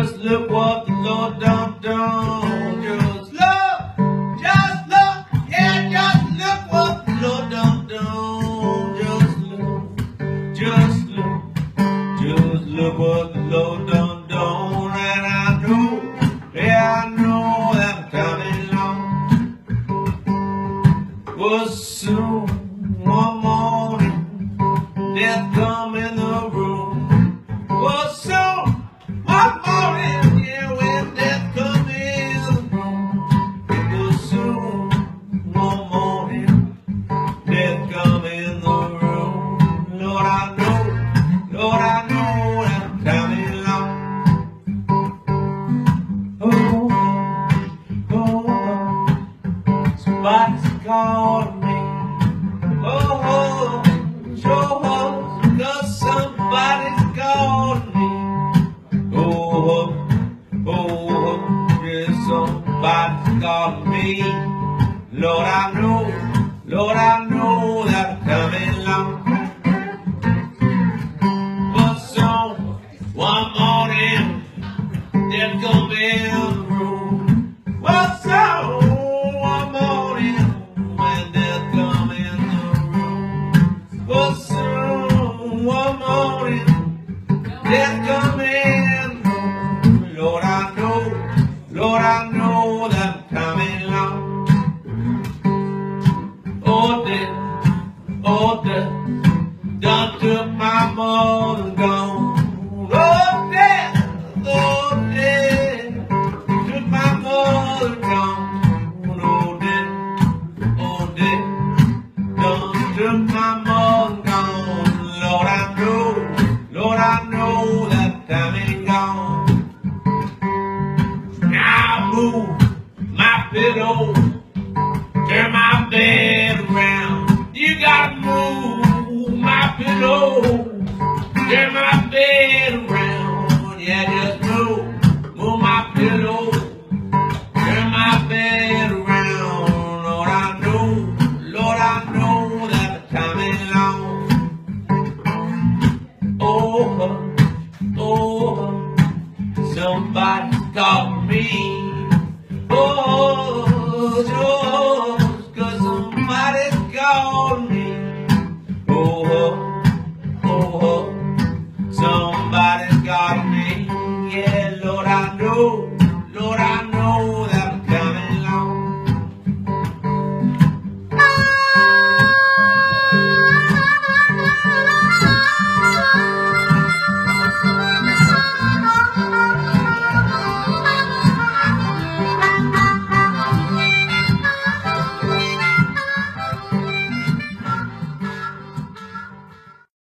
Just look what the Lord done done. Just look, yeah, just look what the Lord done done. Just look what the Lord done done. And I know, yeah, I know that coming along was soon one morning. Death come in the room. Was soon one morning, yeah, when death come in the room. It was soon one morning. Death come in the room. Lord, I know that I'm coming along. Somebody's calling me. Sure, 'cause somebody's calling me. Yeah, somebody's calling me. Lord, I know that I'm coming along. But so, one morning, death come in the room. Well, so, one morning, when death come in the room. Well, so, one morning, death come in the room. Lord, I know that I'm coming along. Oh, death, done took my mother gone. Oh, death, took my mother gone. Oh, death, done took my mother gone. Lord, I know that time ain't gone. Now I move my pillow, turn my bed around. You gotta move my pillow, turn my bed around. Yeah, just move my pillow, turn my bed around. Lord, I know that the time ain't long. Somebody's calling me. Sure.